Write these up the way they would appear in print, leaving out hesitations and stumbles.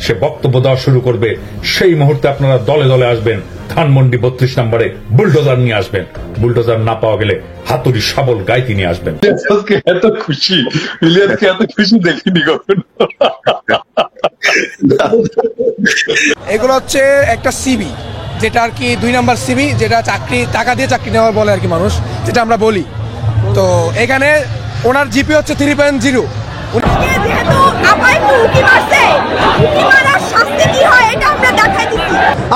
সে বক্তব্য দেওয়া শুরু করবে, সেই মুহূর্তে আপনারা দলে দলে আসবেন, ধানমন্ডি 32 নম্বরে বুলডোজার নিয়ে আসবেন। বুলডোজার না পাওয়া গেলে হাতুড়ি শাবল গাইতে নিয়ে আসবেন। এত খুশি ইলিয়াসকে এত খুশি দেখিনি কখনো। এগুলো হচ্ছে একটা সিবি, যেটা আর কি 2 নাম্বার সিবি, যেটা চাকরি টাকা দিয়ে চাকরি নেওয়ার বলে আর কি মানুষ, যেটা আমরা বলি। তো এখানে ওনার জিপি হচ্ছে 3.0।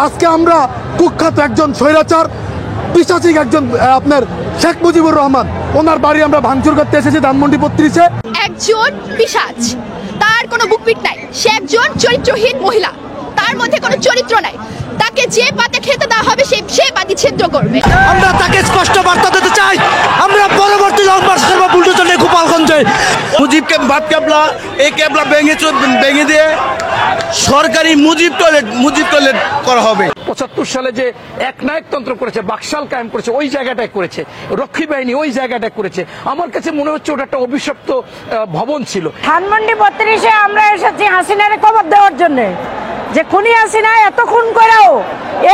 আজকে আমরা কুখ্যাত একজন স্বৈরাচার পিশাচিক একজন আপনার শেখ মুজিবুর রহমান, ওনার বাড়ি আমরা ভাঙচুর করতে এসেছি ধানমন্ডি 32-এ। একজন পিশাচ, তার কোনো বুকপিট নাই, সে একজন চরিত্রহীন মহিলা, তার মধ্যে কোনো চরিত্র নাই। তাকে যে পাতে খেতে দেওয়া হবে সে পাতি ছিদ্র করবে। আমরা তাকে স্পষ্ট বার্তা দিতে চাই, আমরা পরবর্তী লং মার্চ করবো বুলডোজার নিয়ে গোপালগঞ্জে। মুজিবকে ভাত ক্যাবলা, এই ক্যাবলা ভেঙে দিয়ে সরকারি মুজিব টয়লেট করা হবে। 75 সালে যে একনায়কতন্ত্র করেছে, বাকশাল কায়েম করেছে, ওই জায়গাটায় করেছে, রক্ষী বাহিনী ওই জায়গাটায় করেছে। আমার কাছে মনে হচ্ছে ওটা একটা অভিশপ্ত ভবন ছিল। ধানমন্ডি 32-এ আমরা এসেছি হাসিনারে কবর দেওয়ার জন্য, যে খুনি হাসিনা এত খুন করেও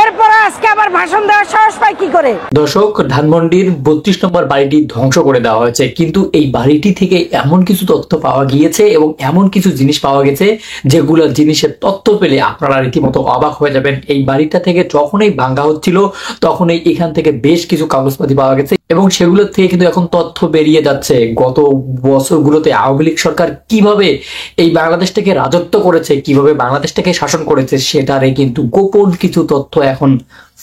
এরপর আজকে আবার ভাষণ দেওয়ার সাহস পায় কি করে। দর্শক, ধানমন্ডির 32 নম্বর বাড়িটি ধ্বংস করে দেওয়া হয়েছে, কিন্তু এই বাড়িটি থেকে এমন কিছু তথ্য পাওয়া গিয়েছে এবং এমন কিছু জিনিস পাওয়া গেছে যেগুলো জিনিসের তথ্য পেলে আপনারা রীতিমতো অবাক হয়ে যাবেন। এই বাড়িটা থেকে যখনই ভাঙা হচ্ছিল তখনই এখান থেকে বেশ কিছু কাগজপাতি পাওয়া গেছে এবং সেগুলোর থেকে কিন্তু এখন তথ্য বেরিয়ে যাচ্ছে গত বছরগুলোতে আওয়ামী লীগ সরকার কিভাবে এই বাংলাদেশটাকে রাজত্ব করেছে, কিভাবে বাংলাদেশটাকে শাসন করেছে, সেটারে কিন্তু গোপন কিছু তথ্য এখন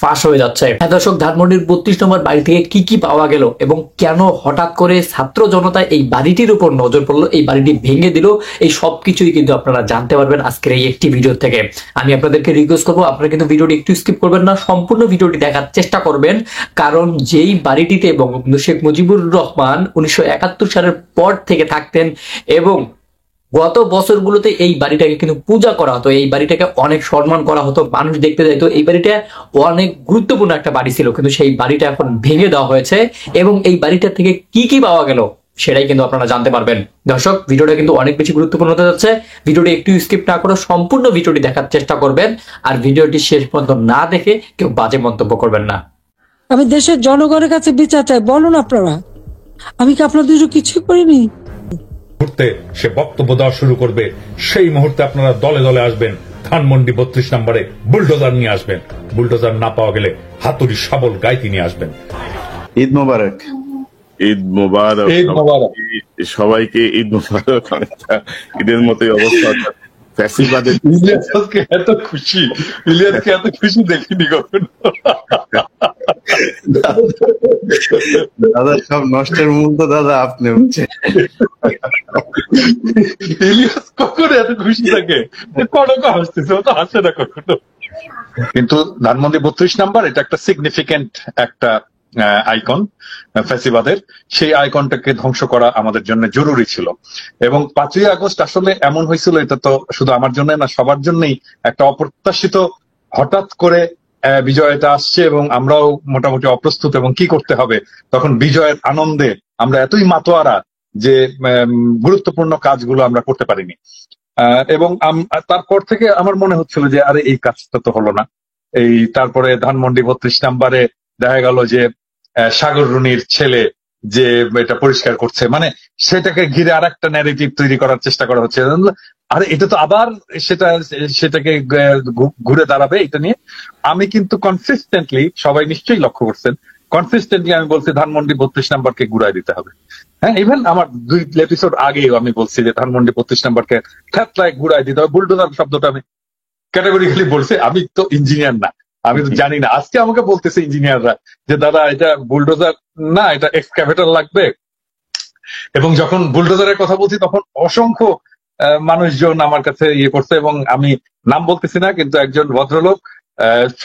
ফাঁস হয়ে যাচ্ছে। হ্যাঁ দর্শক, ধানমন্ডির 32 নম্বর বাড়ি থেকে কি কি পাওয়া গেল এবং কেন হঠাৎ করে ছাত্র জনতা এই বাড়িটির উপর নজর পড়লো, এই বাড়িটি ভেঙে দিল, এই সব কিছুই কিন্তু আপনারা জানতে পারবেন আজকের এই একটি ভিডিও থেকে। আমি আপনাদেরকে রিকোয়েস্ট করবো, আপনারা কিন্তু ভিডিওটি একটু স্কিপ করবেন না, সম্পূর্ণ ভিডিওটি দেখার চেষ্টা করবেন, কারণ যেই বাড়িটিতে বঙ্গবন্ধু শেখ মুজিবুর রহমান 1971 সালের পর থেকে থাকতেন এবং গত বছরগুলোতে এই বাড়িটাকে কিন্তু পূজা করা হতো, এই বাড়িটাকে অনেক সম্মান করা হতো, মানুষ দেখতে যাইতো। এই বাড়িটা অনেক গুরুত্বপূর্ণ একটা বাড়ি ছিল, কিন্তু সেই বাড়িটা এখন ভেঙে দেওয়া হয়েছে এবং এই বাড়িটা থেকে কি কি পাওয়া গেল সেটাই কিন্তু আপনারা জানতে পারবেন। দর্শক, ভিডিওটা কিন্তু অনেক বেশি গুরুত্বপূর্ণ হতে যাচ্ছে, ভিডিওটি একটু স্কিপ না করে সম্পূর্ণ ভিডিওটি দেখার চেষ্টা করবেন, আর ভিডিওটি শেষ পর্যন্ত না দেখে কেউ বাজে মন্তব্য করবেন না। আমি দেশের জনগণের কাছে বিচার চাই, বলুন আপনারা, আমি কি আপনাদের কিছুই করিনি? মুহূর্তে সে বক্তব্য দেওয়া শুরু করবে, সেই মুহূর্তে আপনারা দলে দলে আসবেন, ধানমন্ডি 32 নম্বরে বুলডোজার নিয়ে আসবেন। বুলডোজার না পাওয়া গেলে হাতুড়ি শাবল গাইতে নিয়ে আসবেন। ঈদ মোবারক। ঈদ মোবারক। ঈদ মোবারক সবাইকে ঈদ মোবারক। ঈদের মতোই অবস্থা। ফ্যাসিবাদের ইলিয়াসকে এত খুশি দেখিনি কখনো। দাদা, সব নষ্টের মূল তো দাদা আপনি হচ্ছে। ইলিয়াস কখনো এত খুশি থাকে, কনক হাসতেছে, ও তো হাসে না কখনো। কিন্তু ধানমন্ডি 32 নাম্বার এটা একটা সিগনিফিকেন্ট একটা আইকন ফ্যাসিবাদের, সেই আইকনটাকে ধ্বংস করা আমাদের জন্য জরুরি ছিল। এবং 5ই আগস্ট আসলে এমন হয়েছিল, এটা তো শুধু আমার জন্য না, সবার জন্যই একটা অপ্রত্যাশিত হঠাৎ করে বিজয়টা আসছে এবং আমরাও মোটামুটি অপ্রস্তুত এবং কি করতে হবে। তখন বিজয়ের আনন্দে আমরা এতই মাতোয়ারা যে গুরুত্বপূর্ণ কাজগুলো আমরা করতে পারিনি। এবং তারপর থেকে আমার মনে হচ্ছিল যে আরে এই কাজটা তো হলো না। তারপরে ধানমন্ডি 32 নাম্বারে দেখা গেল যে সাগর রুনির ছেলে যে এটা পরিষ্কার করছে, মানে সেটাকে ঘিরে আর একটা ন্যারেটিভ তৈরি করার চেষ্টা করা হচ্ছে। আরে এটা তো আবার সেটাকে ঘুরে দাঁড়াবে এটা নিয়ে। আমি কিন্তু কনসিস্টেন্টলি, সবাই নিশ্চয়ই লক্ষ্য করছেন, কনসিস্টেন্টলি আমি বলছি ধানমন্ডি 32 নাম্বারকে ঘুরাই দিতে হবে। হ্যাঁ, ইভেন আমার 2 এপিসোড আগেও আমি বলছি যে ধানমন্ডি 32 নাম্বারকে ঠ্যাতলায় ঘুরাই দিতে হবে। বুলডোজার শব্দটা আমি ক্যাটাগরিক্যালি বলছি, আমি তো ইঞ্জিনিয়ার না, আমি তো জানি না। আজকে আমাকে বলতেছে ইঞ্জিনিয়াররা যে দাদা এটা বুলডোজার না, এটা এক্সকাভেটর লাগবে। এবং যখন বুলডোজারের কথা বলছি তখন অসংখ্য মানুষজন আমার কাছে ইয়ে করছে, এবং আমি নাম বলতেছি না, কিন্তু একজন ভদ্রলোক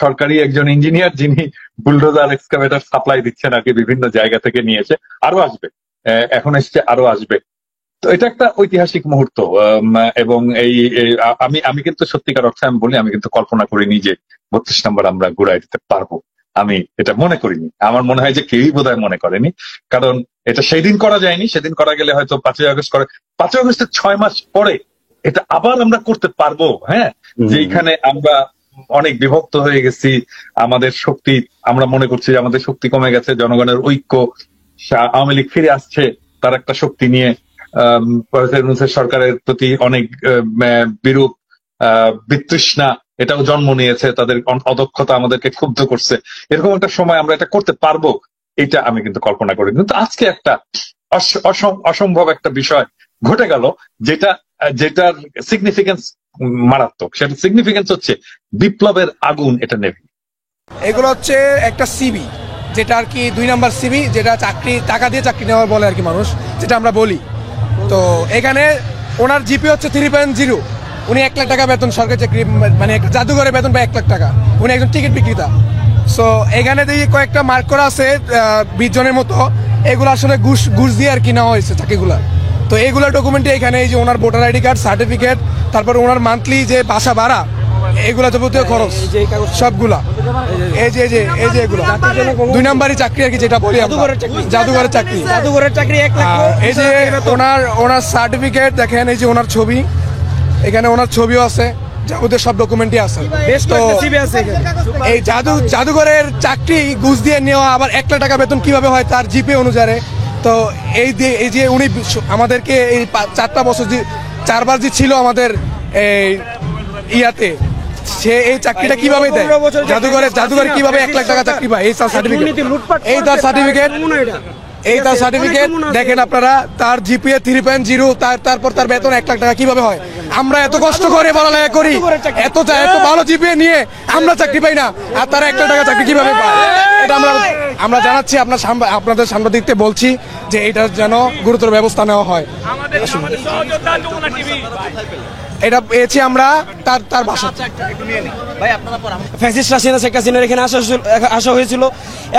সরকারি একজন ইঞ্জিনিয়ার যিনি বুলডোজার এক্সকাভেটর সাপ্লাই দিচ্ছেন আর কি, বিভিন্ন জায়গা থেকে নিয়েছে, আরো আসবে, এখন এসছে, আরো আসবে। তো এটা একটা ঐতিহাসিক মুহূর্ত। এবং আমি কিন্তু সত্যিকার অর্থে আমি বলি, আমি কিন্তু কল্পনা করিনি যে 32 নম্বর আমরা ঘুরাই দিতে পারবো। আমি এটা মনে করিনি, আমার মনে হয় যে কেউই বোধহয় মনে করেনি, কারণ এটা সেই দিন করা যায়নি। সেদিন করা গেলে হয়তো 5ই আগস্ট 5ই আগস্টের 6 মাস পরে এটা আবার আমরা করতে পারবো। হ্যাঁ, যেখানে আমরা অনেক বিভক্ত হয়ে গেছি, আমাদের শক্তি, আমরা মনে করছি যে আমাদের শক্তি কমে গেছে, জনগণের ঐক্য, আওয়ামী লীগ ফিরে আসছে তার একটা শক্তি নিয়ে, সরকারের প্রতি অনেক বিরূপ বিতৃষ্ণা এটাও জন্ম নিয়েছে, তাদের অদক্ষতা আমাদেরকে ক্ষুব্ধ করছে। এরকম একটা সময় আমরা এটা করতে পারবো, এটা আমি কিন্তু কল্পনা করি। কিন্তু আজকে একটা অসম্ভব একটা বিষয় ঘটে গেল, যেটার সিগনিফিকেন্স মারাত্মক। সেটা সিগনিফিকেন্স হচ্ছে বিপ্লবের আগুন এটা নেবে। এগুলো হচ্ছে একটা সিবি, যেটা আর কি 2 নাম্বার সিবি, যেটা টাকা দিয়ে চাকরি নেওয়ার বলে আর কি মানুষ, যেটা আমরা বলি। তো এখানে ওনার জিপি হচ্ছে 3.0। উনি 1 লাখ টাকা বেতন, সরকারি চাকরি, মানে একটা জাদুঘরে বেতন পায় 1 লাখ টাকা। উনি একজন টিকিট বিক্রেতা। সো এখানে দেখি কয়েকটা মার্ক করা আছে 20 জনের মতো, এগুলো আসলে ঘুষ দিয়ে আর কি নেওয়া হয়েছে চাকরিগুলা। তো এইগুলো ডকুমেন্টে এখানে এই যে ওনার ভোটার আইডি কার্ড, সার্টিফিকেট, তারপর ওনার মান্থলি যে বাসা ভাড়া, এগুলা যাবতীয় খরচ সবগুলা, এই যে এগুলো 2 নাম্বারই চাকরি আর কি, যেটা বলি জাদুঘরের চাকরি। এই যে ওনার সার্টিফিকেট দেখেন, এই যে ওনার ছবি, এখানে ওনার ছবিও আছে, যাবতীয় সব ডকুমেন্টই আছে। তো এই জাদুঘরের চাকরি ঘুষ দিয়ে নেওয়া, আবার 1 লাখ টাকা বেতন কিভাবে হয় তার জিপে অনুসারে। তো এই যে উনি আমাদেরকে এই 4টা বছর 4বার যে ছিল আমাদের এই ইয়াতে, সে এই চাকরিটা কিভাবে দেয়, জাদুঘরে কিভাবে 1 লাখ টাকা চাকরি পায়, এই তার সার্টিফিকেট দেখেন আপনারা। তার জিপিএ 3.0, তারপর তার বেতন 1 লাখ টাকা কিভাবে হয়? আমরা এত কষ্ট করে পড়ালেখা করি, এত ভালো জিপিএ নিয়ে আমরা চাকরি পাই না, আর তারা 1 লাখ টাকা চাকরি কিভাবে পায়? এটা আমরা জানাচ্ছি, আপনাদের সাংবাদিকদের বলছি যে এটার যেন গুরুতর ব্যবস্থা নেওয়া হয়। এটা পেয়েছি আমরা তার বাসা। ফ্যাসিস্ট হাসিনা, শেখ হাসিনার এখানে আসা হয়েছিল,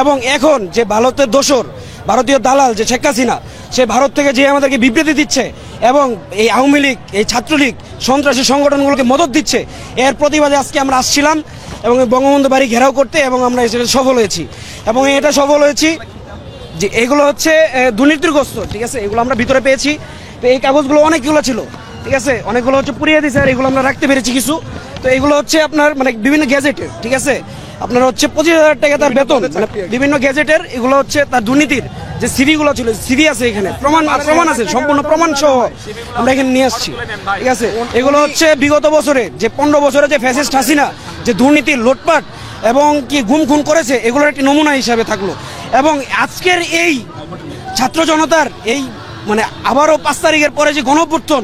এবং এখন যে ভারতের দোসর, ভারতীয় দালাল যে শেখ হাসিনা, সে ভারত থেকে যে আমাদেরকে বিবৃতি দিচ্ছে এবং এই আওয়ামী লীগ, এই ছাত্রলীগ, সন্ত্রাসী সংগঠনগুলোকে মদত দিচ্ছে, এর প্রতিবাদে আজকে আমরা আসছিলাম এবং বঙ্গবন্ধু বাড়ি ঘেরাও করতে, এবং আমরা এটা সফল হয়েছি। এবং এটা সফল হয়েছি যে এগুলো হচ্ছে দুর্নীতিগ্রস্ত, ঠিক আছে, এগুলো আমরা ভিতরে পেয়েছি। তো এই কাগজগুলো অনেকগুলো ছিল, ঠিক আছে, অনেকগুলো হচ্ছে পুড়িয়ে দিয়েছে, আর এগুলো আমরা রাখতে পেরেছি কিছু। তো এগুলো হচ্ছে আপনার মানে বিভিন্ন গ্যাজেটের, ঠিক আছে, আপনার হচ্ছে 25,000 টাকা তার বেতন, মানে বিভিন্ন গ্যাজেটের, এগুলো হচ্ছে তার দুর্নীতির যে সিভি গুলো ছিল, সিভি আছে এখানে, প্রমাণ আছে, সম্পূর্ণ প্রমাণ সহ আমরা এখানে নিয়ে আসছি, ঠিক আছে। এগুলো হচ্ছে বিগত বছরে যে 15 বছরে যে ফ্যাসিস্ট হাসিনা যে দুর্নীতির লোটপাট এবং কি গুম খুন করেছে, এগুলোর একটি নমুনা হিসাবে থাকলো। এবং আজকের এই ছাত্র জনতার এই মানে আবারও 5 তারিখের পরে যে গণঅভ্যুত্থান,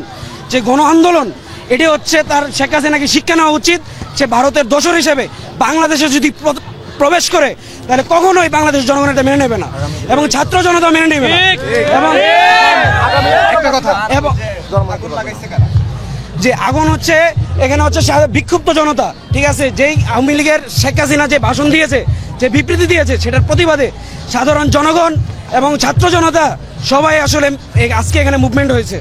যে গণ আন্দোলন, এটি হচ্ছে তার শেখ হাসিনাকে শিক্ষা নেওয়া উচিত। সে ভারতের দোসর হিসেবে বাংলাদেশে যদি প্রবেশ করে, তাহলে কখনোই বাংলাদেশ জনগণ এটা মেনে নেবে না, এবং ছাত্র জনতা মেনে নেবে না। এবং একটা কথা, এবং যে আগুন হচ্ছে এখানে হচ্ছে বিক্ষুব্ধ জনতা, ঠিক আছে, যেই আওয়ামী লীগের শেখ হাসিনা যে ভাষণ দিয়েছে, যে বিবৃতি দিয়েছে, সেটার প্রতিবাদে সাধারণ জনগণ এবং ছাত্র জনতা সবাই আসলে আজকে এখানে মুভমেন্ট হয়েছে।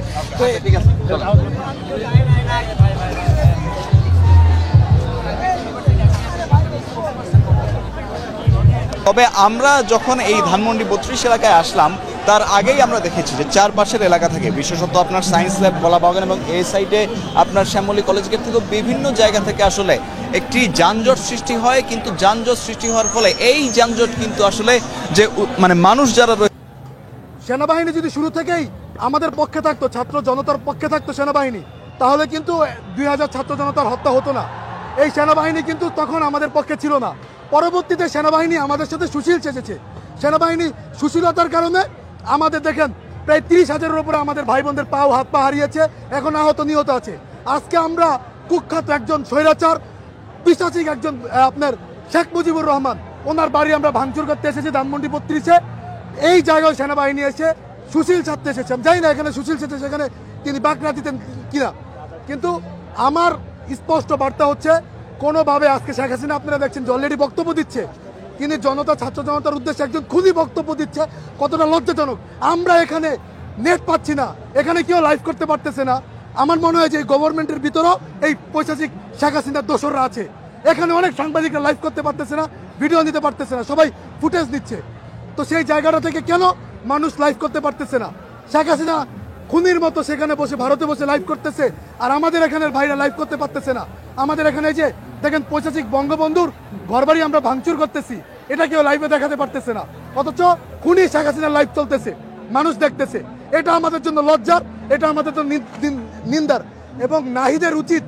তবে আমরা যখন এই ধানমন্ডি 32 এলাকায় আসলাম, তার আগেই আমরা দেখেছি যে চারপাশের এলাকা থেকে, বিশেষত আপনার সায়েন্স ল্যাব, কলাবাগান এবং এই সাইডে আপনার শ্যামলী কলেজ গেট থেকে বিভিন্ন জায়গা থেকে আসলে একটি যানজট সৃষ্টি হয়। কিন্তু যানজট সৃষ্টি হওয়ার ফলে এই যানজট কিন্তু আসলে যে মানে মানুষ যারা রয়েছে, সেনাবাহিনী যদি শুরু থেকেই আমাদের পক্ষে থাকতো, ছাত্র জনতার পক্ষে থাকতো সেনাবাহিনী, তাহলে কিন্তু 2000 ছাত্র জনতার হত্যা হতো না। এই সেনাবাহিনী কিন্তু তখন আমাদের পক্ষে ছিল না। পরবর্তীতে সেনাবাহিনী আমাদের সাথে সুশীল চেয়েছে। সেনাবাহিনী সুশীলতার কারণে আমাদের দেখেন প্রায় 30,000-এর উপরে আমাদের ভাই বোনদের হাত পা হারিয়েছে, এখন আহত নিহত আছে। আজকে আমরা কুখ্যাত একজন স্বৈরাচার পিশাচিক একজন আপনার শেখ মুজিবুর রহমান, ওনার বাড়ি আমরা ভাঙচুর করতে এসেছি ধানমন্ডি 32-এ। এই জায়গায় সেনাবাহিনী এসে সুশীল ছাড়তে এসেছেন, জানি না এখানে সুশীল ছাড়তে সেখানে তিনি বাঁকড়া দিতেন কিনা, কিন্তু আমার স্পষ্ট বার্তা হচ্ছে কোনোভাবে আজকে শেখ হাসিনা আপনারা দেখছেন যে অলরেডি বক্তব্য দিচ্ছে, তিনি ছাত্র জনতার উদ্দেশ্যে একজন খুবই বক্তব্য দিচ্ছে, কতটা লজ্জাজনক। আমরা এখানে নেট পাচ্ছি না, এখানে কেউ লাইভ করতে পারতেছে না। আমার মনে হয় যে গভর্নমেন্টের ভিতরেও এই পৈশাচিক শেখ হাসিনার দোসররা আছে। এখানে অনেক সাংবাদিকরা লাইভ করতে পারতেছে না, ভিডিও নিতে পারতেছে না, সবাই ফুটেজ নিচ্ছে। তো সেই জায়গাটা থেকে কেন মানুষ লাইভ করতে পারতেছে না? শেখ হাসিনা খুনির মতো সেখানে বসে ভারতে বসে লাইভ করতেছে, আর আমাদের এখানের ভাইরা লাইভ করতে পারতেছে না। আমাদের এখানে যে দেখেন পৈশাচিক বঙ্গবন্ধুর ঘরবাড়ি আমরা ভাঙচুর করতেছি, এটা কেউ লাইভে দেখাতে পারতেছে না, অথচ খুনি শেখ হাসিনার লাইভ চলতেছে, মানুষ দেখতেছে। এটা আমাদের জন্য লজ্জার, এটা আমাদের জন্য নিন্দার, এবং নাহিদের উচিত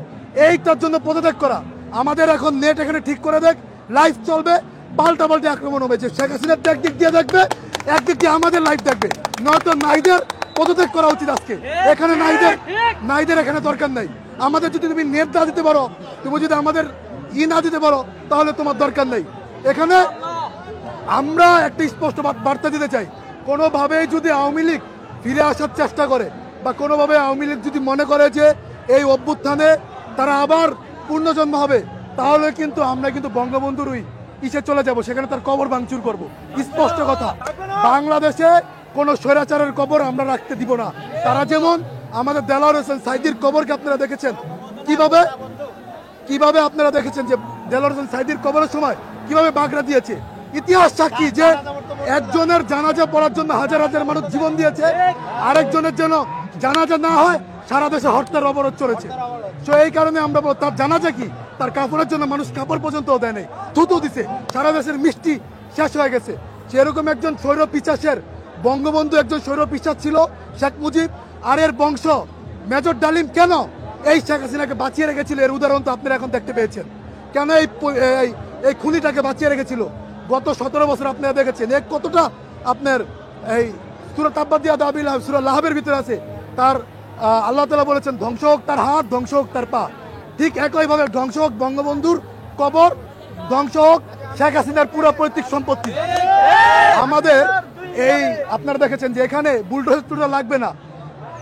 এইটার জন্য পদত্যাগ করা। আমাদের এখন নেট এখানে ঠিক করে দেখ, লাইভ চলবে, পাল্টাপাল্টি আক্রমণ হবে, যে শেখ হাসিনার একদিক দিয়ে দেখবে, একদিক দিয়ে আমাদের লাইভ দেখবে, নয়তো নাহিদের পদত্যাগ করা উচিত আজকে। এখানে নাহিদের এখানে দরকার নাই। আমাদের যদি তুমি নেট না দিতে পারো, তুমি যদি আমাদের না দিতে পারো, তাহলে তোমার দরকার নেই। এখানে আমরা একটা স্পষ্ট বার্তা দিতে চাই, কোনোভাবেই যদি আওয়ামী লীগ ফিরে আসার চেষ্টা করে, বা কোনোভাবে আওয়ামী লীগ যদি মনে করে যে এই অভ্যুত্থানে তারা আবার পূর্ণজন্ম হবে, তাহলে কিন্তু আমরা কিন্তু বঙ্গবন্ধুর ওই ইসে চলে যাব, সেখানে তার কবর ভাঙচুর করব। স্পষ্ট কথা, বাংলাদেশে কোনো স্বৈরাচারের কবর আমরা রাখতে দিব না। তারা যেমন আমাদের দেলোয়ার হোসেন সাইদির কবরকে আপনারা দেখেছেন কিভাবে আপনারা দেখেছেন যে দেলোয়ার হোসেন সাইদির কবরের সময় কিভাবে বাগড়া দিয়েছে। ইতিহাস সাক্ষী যে একজনের জানাজা পড়ার জন্য হাজার হাজার মানুষ জীবন দিয়েছে, আরেকজনের জন্য জানাজা না হয় সারা দেশে হরতাল অবরোধ চলেছে। তো এই কারণে আমরা তার জানাজা কি, তার কাপড়ের জন্য মানুষ কাপড় পর্যন্ত দেয় নাই, থুতু দিছে, সারা দেশের মিষ্টি শেষ হয়ে গেছে। সেরকম একজন স্বৈর পিশাচের বঙ্গবন্ধু একজন স্বৈর পিশাচ ছিল শেখ মুজিব, আর এর বংশ মেজর ডালিম কেন এই শেখ হাসিনাকে বাঁচিয়ে রেখেছিল, এর উদাহরণ তো আপনারা এখন দেখতে পেয়েছেন। কেন এই খুনিটাকে বাঁচিয়ে রেখেছিল গত 17 বছর আপনারা দেখেছেন। এক কতটা আপনার এই সূরা তাব্বাত দাবিল সূরা লাহাবের ভিতরে আছে, তার আল্লাহ তাআলা বলেছেন ধ্বংস হোক তার হাত, ধ্বংস হোক তার পা। ঠিক একইভাবে ধ্বংস হোক বঙ্গবন্ধুর কবর, ধ্বংস হোক শেখ হাসিনার পুরো পৈতৃক সম্পত্তি। আমাদের এই আপনারা দেখেছেন যে এখানে বুলডোজার লাগবে না,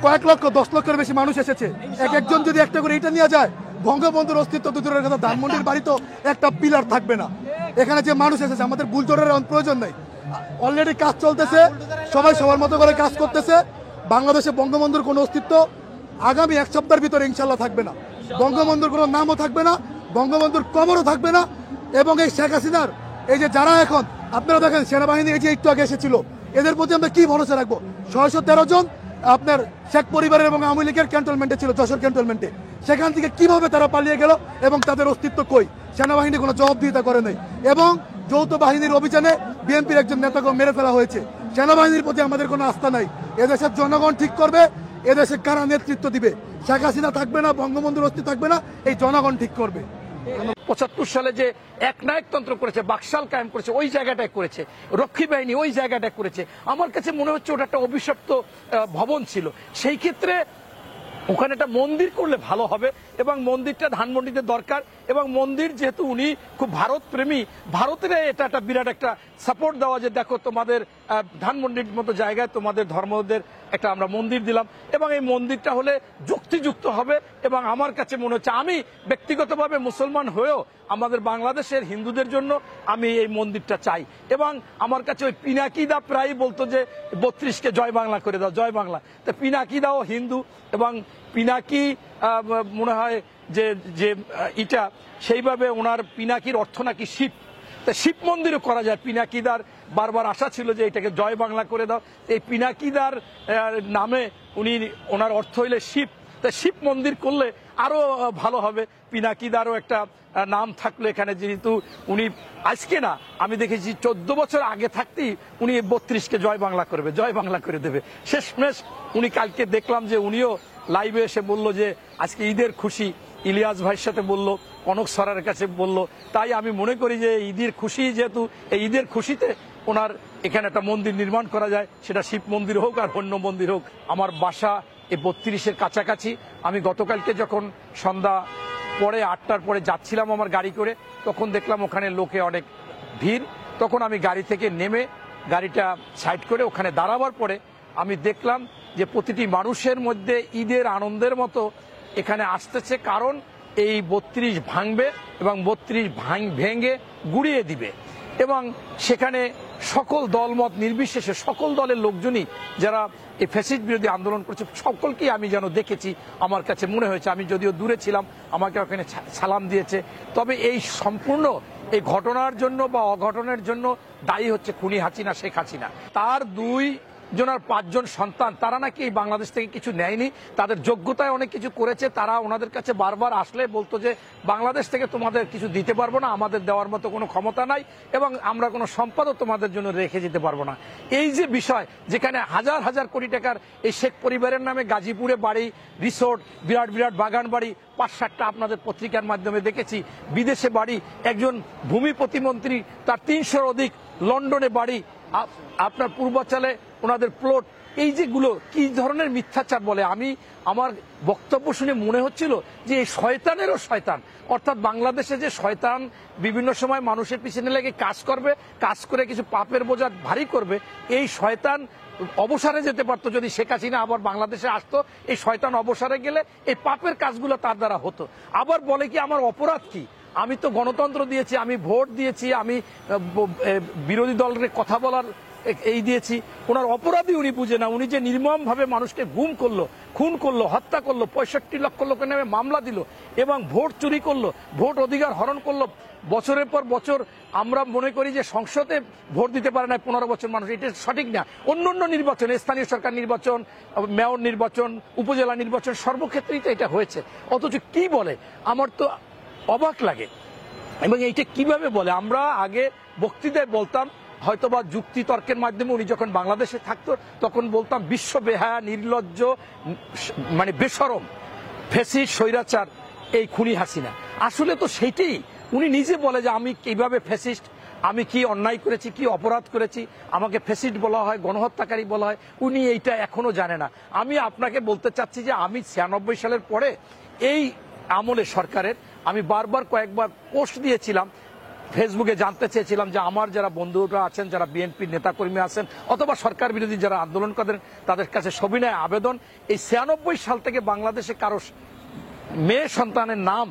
কয়েক লক্ষ 10 লক্ষের বেশি মানুষ এসেছে, একজন যদি একটা করে এটা নিয়ে যায়, বঙ্গবন্ধুর অস্তিত্ব দূরের কথা, ধানমন্ডির বাড়ি তো একটা পিলার থাকবে না। এখানে যে মানুষ এসেছে, আমাদের বুলডোজারের প্রয়োজন নেই, অলরেডি কাজ চলতেছে, সবাই সবার মতো করে কাজ করতেছে। বাংলাদেশে বঙ্গবন্ধুর কোনো অস্তিত্ব আগামী 1 সপ্তাহের ভিতরে ইনশাল্লাহ থাকবে না, বঙ্গবন্ধুর কোনো নামও থাকবে না, বঙ্গবন্ধুর কবরও থাকবে না। এবং এই শেখ হাসিনার এই যে যারা এখন আপনারা দেখেন সেনাবাহিনী এই যে একটু আগে এসেছিল, এদের প্রতি আমরা কি ভরসা রাখবো? 613 জন আপনার শেখ পরিবারের এবং আওয়ামী লীগের ক্যান্টনমেন্টে ছিল, যশোর ক্যান্টনমেন্টে, সেখান থেকে কিভাবে তারা পালিয়ে গেল এবং তাদের অস্তিত্ব কই? সেনাবাহিনী কোনো জবাবদিহিতা করে নাই। এবং যৌথ বাহিনীর অভিযানে বিএনপির একজন নেতাকে মেরে ফেলা হয়েছে। সেনাবাহিনীর প্রতি আমাদের কোনো আস্থা নাই। এদেশের জনগণ ঠিক করবে এদেশে কারা নেতৃত্ব দিবে। শেখ হাসিনা থাকবে না, বঙ্গবন্ধুর অস্তিত্ব থাকবে না, এই জনগণ ঠিক করবে। 75 সালে যে একনায়কতন্ত্র করেছে, বাকশাল কায়েম করেছে, ওই জায়গাটায় করেছে, রক্ষী বাহিনী ওই জায়গাটায় করেছে। আমার কাছে মনে হচ্ছে ওটা একটা অভিশপ্ত ভবন ছিল। সেই ক্ষেত্রে ওখানে একটা মন্দির করলে ভালো হবে, এবং মন্দিরটা ধানমন্ডিতে দরকার। এবং মন্দির যেহেতু উনি খুব ভারত প্রেমী, ভারতের এটা একটা বিরাট একটা সাপোর্ট দেওয়া, যে দেখো তোমাদের ধানমন্ডির মতো জায়গায় তোমাদের ধর্মদের একটা আমরা মন্দির দিলাম, এবং এই মন্দিরটা হলে যুক্তিযুক্ত হবে। এবং আমার কাছে মনে হচ্ছে, আমি ব্যক্তিগতভাবে মুসলমান হয়েও আমাদের বাংলাদেশের হিন্দুদের জন্য আমি এই মন্দিরটা চাই। এবং আমার কাছে ওই পিনাকিদা প্রায় বলতো যে 32কে জয় বাংলা করে দাও, জয় বাংলা। তো পিনাকিদাও হিন্দু, এবং পিনাকি মনে হয় যে যে এটা সেইভাবে ওনার পিনাকির অর্থ নাকি শিব, তা শিব মন্দিরও করা যায়। পিনাকিদার বারবার আশা ছিল যে এটাকে জয় বাংলা করে দাও। এই পিনাকিদার নামে ওনার অর্থ হইলে শিব, তা শিব মন্দির করলে আরো ভালো হবে। পিনাকিদারও একটা নাম থাকলো এখানে, যেহেতু উনি আজকে না, আমি দেখেছি 14 বছর আগে থাকতেই উনি 32কে জয় বাংলা করবে, জয় বাংলা করে দেবে। শেষমেশ উনি কালকে দেখলাম যে উনিও লাইভে এসে বলল যে আজকে ঈদের খুশি, ইলিয়াস ভাইয়ের সাথে বলল, কনক সরার কাছে বলল। তাই আমি মনে করি যে ঈদের খুশি, যেহেতু এই ঈদের খুশিতে ওনার এখানে একটা মন্দির নির্মাণ করা যায়, সেটা শিব মন্দির হোক আর অন্য মন্দির হোক। আমার বাসা এই 32-এর কাছাকাছি। আমি গতকালকে যখন সন্ধ্যা পরে 8টার পরে যাচ্ছিলাম আমার গাড়ি করে, তখন দেখলাম ওখানে লোকে অনেক ভিড়। তখন আমি গাড়ি থেকে নেমে গাড়িটা সাইড করে ওখানে দাঁড়াবার পরে আমি দেখলাম যে প্রতিটি মানুষের মধ্যে ঈদের আনন্দের মতো এখানে আসতেছে, কারণ এই 32 ভাঙবে এবং 32 ভেঙে গুড়িয়ে দিবে। এবং সেখানে সকল দলমত নির্বিশেষে সকল দলের লোকজনই যারা এই ফ্যাসিস্ট বিরোধী আন্দোলন করছে, সকলকেই আমি যেন দেখেছি। আমার কাছে মনে হয়েছে, আমি যদিও দূরে ছিলাম, আমাকে ওখানে সালাম দিয়েছে। তবে এই সম্পূর্ণ এই ঘটনার জন্য বা অঘটনের জন্য দায়ী হচ্ছে খুনি হাসিনা, শেখ হাসিনা। তার 2 জনের 5 জন সন্তান, তারা নাকি এই বাংলাদেশ থেকে কিছু নেয়নি, তাদের যোগ্যতায় অনেক কিছু করেছে। তারা ওনাদের কাছে বারবার আসলে বলতো যে বাংলাদেশ থেকে তোমাদের কিছু দিতে পারবো না, আমাদের দেওয়ার মতো কোনো ক্ষমতা নাই এবং আমরা কোনো সম্পদও তোমাদের জন্য রেখে যেতে পারবো না। এই যে বিষয়, যেখানে হাজার হাজার কোটি টাকার এই শেখ পরিবারের নামে গাজীপুরে বাড়ি, রিসোর্ট, বিরাট বিরাট বাগান বাড়ি, 5-7টা আপনাদের পত্রিকার মাধ্যমে দেখেছি, বিদেশে বাড়ি, একজন ভূমি প্রতিমন্ত্রী তার 300-র অধিক লন্ডনে বাড়ি, আপনার পূর্বাঞ্চলে ওনাদের প্লট, এই যেগুলো কি ধরনের মিথ্যাচার বলে। আমি আমার বক্তব্য শুনে মনে হচ্ছিল যে এই শয়তানেরও শয়তান, অর্থাৎ বাংলাদেশে যে শয়তান বিভিন্ন সময় মানুষের পিছনে লেগে কাজ করবে, কাজ করে কিছু পাপের বোঝা ভারী করবে, এই শয়তান অবসরে যেতে পারতো যদি শেখ হাসিনা আবার বাংলাদেশে আসতো। এই শয়তান অবসরে গেলে এই পাপের কাজগুলো তার দ্বারা হতো। আবার বলে কি আমার অপরাধ কি, আমি তো গণতন্ত্র দিয়েছি, আমি ভোট দিয়েছি, আমি বিরোধী দলের কথা বলার এই দিয়েছি, ওনার অপরাধী উনি বুঝে না। উনি যে নির্মমভাবে মানুষকে গুম করলো, খুন করলো, হত্যা করলো, 65 লক্ষ লোকের নামে মামলা দিল এবং ভোট চুরি করলো, ভোট অধিকার হরণ করলো, বছরের পর বছর আমরা মনে করি যে সংসদে ভোট দিতে পারে না 15 বছর মানুষ, এটা সঠিক না। অন্য নির্বাচন, স্থানীয় সরকার নির্বাচন, মেয়র নির্বাচন, উপজেলা নির্বাচন, সর্বক্ষেত্রেই তো এটা হয়েছে। অথচ কি বলে, আমার তো অবাক লাগে। এবং এইটা কিভাবে বলে, আমরা আগে বক্তৃতায় বলতাম, হয়তোবা যুক্তি তর্কের মাধ্যমে, উনি যখন বাংলাদেশে থাকতো তখন বলতাম বিশ্ব বেহায়া, নির্লজ্জ, মানে বেশরম, ফ্যাসিস্ট, স্বৈরাচার এই খুনি হাসিনা। আসলে তো সেইটাই, উনি নিজে বলে যে আমি কিভাবে ফ্যাসিস্ট, আমি কি অন্যায় করেছি, কি অপরাধ করেছি, আমাকে ফ্যাসিস্ট বলা হয়, গণহত্যাকারী বলা হয়, উনি এইটা এখনো জানে না। আমি আপনাকে বলতে চাচ্ছি যে আমি 96 সালের পরে এই আমলে সরকারের আমি বারবার কয়েকবার পোস্ট দিয়েছিলাম, ফেসবুকে জানতে চেয়েছিলাম যে আমার যারা বন্ধুরা আছেন, যারা বিএনপির নেতাকর্মী আছেন অথবা সরকার বিরোধী যারা আন্দোলন করেন, তাদের কাছে সবিনয় আবেদন, এই 96 সাল থেকে বাংলাদেশে কারো মেয়ে সন্তানের নাম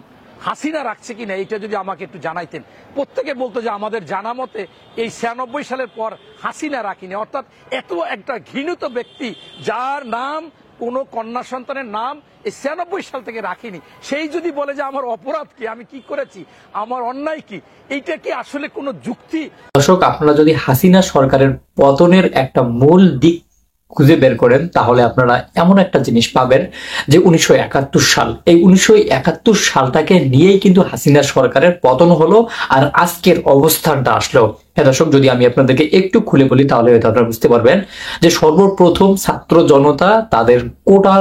হাসিনা রাখছে কিনা এইটা যদি আমাকে একটু জানাইতেন। প্রত্যেকে বলতো যে আমাদের জানা মতে এই 96 সালের পর হাসিনা রাখিনি। অর্থাৎ এত একটা ঘৃণিত ব্যক্তি যার নাম, কোনো কন্যা সন্তানের নাম এই 96 সাল থেকে রাখিনি, সেই যদি বলে যে আমার অপরাধ কি, আমি কি করেছি, আমার অন্যায় কি, এইটা কি আসলে কোনো যুক্তি? দর্শক, আপনারা যদি হাসিনা সরকারের পতনের একটা মূল দিক খুঁজে বের করেন তাহলে আপনারা এমন একটা জিনিস পাবেন যে 1971 সাল, এই 1971 সালটাকে নিয়েই কিন্তু হাসিনা সরকারের পতন হলো আর আজকের অবস্থানটা আসলো। হ্যাঁ দর্শক, যদি আমি আপনাদেরকে একটু খুলে বলি তাহলে হয়তো আপনারা বুঝতে পারবেন যে সর্বপ্রথম ছাত্র জনতা তাদের কোটা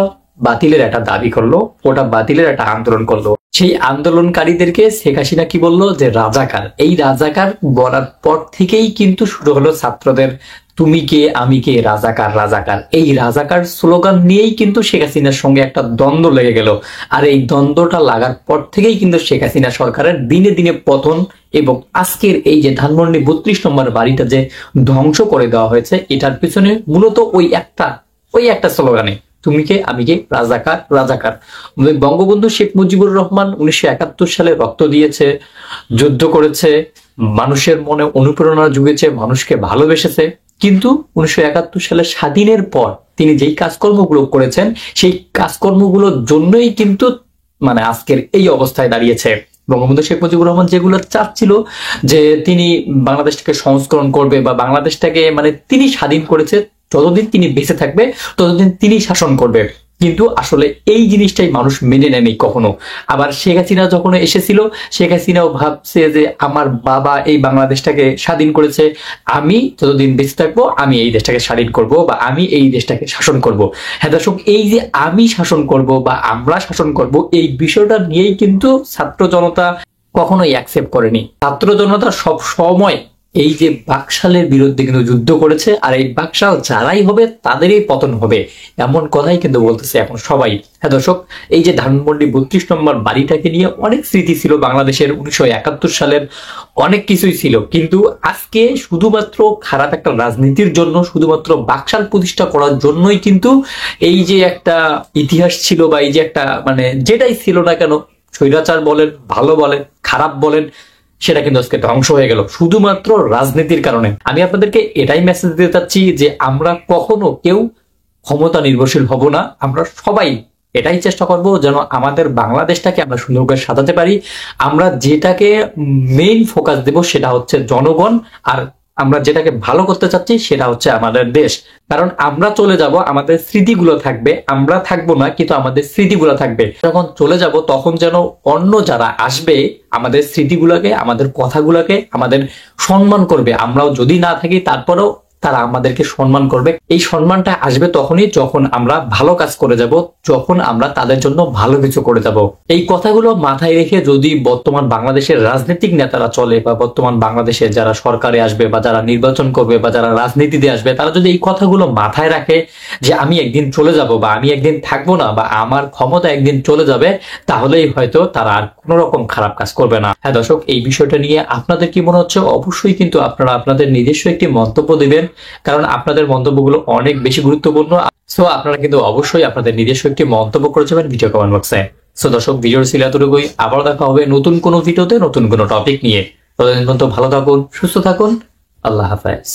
বাতিলের একটা দাবি করলো, কোটা বাতিলের একটা আন্দোলন করলো। সেই আন্দোলনকারীদেরকে শেখ হাসিনা কি বললো যে রাজাকার। এই রাজাকার বলার পর থেকেই কিন্তু শুরু হলো ছাত্রদের তুমি কে আমি কে, রাজাকার রাজাকার। এই রাজাকার স্লোগান নিয়েই কিন্তু শেখ হাসিনার সঙ্গে একটা দ্বন্দ্ব লেগে গেল। আর এই দ্বন্দ্বটা লাগার পর থেকেই কিন্তু শেখ হাসিনা সরকারের দিনে দিনে পতন এবং আজকের এই যে ধানমন্ডি 32 নম্বর বাড়িটা যে ধ্বংস করে দেওয়া হয়েছে, এটার পিছনে মূলত ওই একটা স্লোগানে তুমি কে আমি কে, রাজাকার রাজাকার। বঙ্গবন্ধু শেখ মুজিবুর রহমান 1971 সালে রক্ত দিয়েছে, যুদ্ধ করেছে, মানুষের মনে অনুপ্রেরণা জুগেছে, মানুষকে ভালোবেসেছে, কিন্তু 1971 সালে স্বাধীনের পর তিনি যেই কাজকর্মগুলো করেছেন সেই কাজকর্মগুলোর জন্যই কিন্তু মানে আজকের এই অবস্থায় দাঁড়িয়েছে। বঙ্গবন্ধু শেখ মুজিবুর রহমান যেগুলো চাচ্ছিল যে তিনি বাংলাদেশটাকে সংস্করণ করবে বা বাংলাদেশটাকে মানে তিনি স্বাধীন করেছে, যতদিন তিনি বেঁচে থাকবে ততদিন তিনি শাসন করবে, কিন্তু আসলে এই জিনিসটাই মানুষ মেনে নেয়নি কখনো। আবার শেখ হাসিনা যখন এসেছিল, শেখ হাসিনাও ভাবছে যে আমার বাবা এই বাংলাদেশটাকে স্বাধীন করেছে, আমি যতদিন বেঁচে থাকবো আমি এই দেশটাকে স্বাধীন করব বা আমি এই দেশটাকে শাসন করব। হ্যাঁ দর্শক, এই যে আমি শাসন করব বা আমরা শাসন করব, এই বিষয়টা নিয়েই কিন্তু ছাত্র জনতা কখনোই অ্যাকসেপ্ট করেনি। ছাত্র জনতা সব সময় এই যে বাকশালের বিরুদ্ধে কিন্তু যুদ্ধ করেছে, আর এই বাকশাল যারাই হবে তাদেরই পতন হবে, এমন কথাই কিন্তু বলতেছে এখন সবাই। হ্যাঁ দর্শক, এই যে ধানমন্ডি 32 নম্বর বাড়িটাকে নিয়ে অনেক স্মৃতি ছিল বাংলাদেশের, 1971 সালের অনেক কিছুই ছিল, কিন্তু আজকে শুধুমাত্র খারাপ একটা রাজনীতির জন্য, শুধুমাত্র বাকশাল প্রতিষ্ঠা করার জন্যই কিন্তু এই যে একটা ইতিহাস ছিল বা এই যে একটা মানে যেটাই ছিল না কেন, স্বৈরাচার বলেন, ভালো বলেন, খারাপ বলেন, সেটা কিন্তু আজকে ধ্বংস হয়ে গেল শুধুমাত্র রাজনীতির কারণে। আমি আপনাদেরকে এটাই মেসেজ দিতে চাচ্ছি যে আমরা কখনো কেউ ক্ষমতা নির্ভরশীল হব না। আমরা সবাই এটাই চেষ্টা করব যেন আমাদের বাংলাদেশটাকে আমরা সুন্দর করে সাজাতে পারি। আমরা যেটাকে মেইন ফোকাস দেব সেটা হচ্ছে জনগণ আর আমরা যেটাকে ভালো করতে চাচ্ছি সেটা হচ্ছে আমাদের দেশ। কারণ আমরা চলে যাব, আমাদের স্মৃতিগুলো থাকবে, আমরা থাকবো না কিন্তু আমাদের স্মৃতিগুলো থাকবে। যখন চলে যাব তখন যেন অন্য যারা আসবে আমাদের স্মৃতিগুলোকে, আমাদের কথাগুলোকে আমাদের সম্মান করবে। আমরাও যদি না থাকি তারপরেও তারা আমাদেরকে সম্মান করবে। এই সম্মানটা আসবে তখনই যখন আমরা ভালো কাজ করে যাব, যখন আমরা তাদের জন্য ভালো কিছু করে যাব। এই কথাগুলো মাথায় রেখে যদি বর্তমান বাংলাদেশের রাজনৈতিক নেতারা চলে, বা বর্তমান বাংলাদেশের যারা সরকারে আসবে বা যারা নির্বাচন করবে বা যারা রাজনীতিতে আসবে, তারা যদি এই কথাগুলো মাথায় রাখে যে আমি একদিন চলে যাব বা আমি একদিন থাকবো না বা আমার ক্ষমতা একদিন চলে যাবে, তাহলেই হয়তো তারা আর কোনো রকম খারাপ কাজ করবে না। হ্যাঁ দর্শক, এই বিষয়টা নিয়ে আপনাদের কি মনে হচ্ছে অবশ্যই কিন্তু আপনারা আপনাদের নিজস্ব একটি মন্তব্য দিবেন, কারণ আপনাদের মন্তব্যগুলো অনেক বেশি গুরুত্বপূর্ণ। সো আপনারা কিন্তু অবশ্যই আপনাদের নিজস্ব একটি মন্তব্য করে যাবেন ভিডিও কমেন্ট বক্সে। সো দর্শক, ভিডিওর ছিল এতটুকুই। আবার দেখা হবে নতুন কোনো ভিডিওতে নতুন কোনো টপিক নিয়ে। ততদিন পর্যন্ত ভালো থাকুন, সুস্থ থাকুন, আল্লাহ হাফেজ।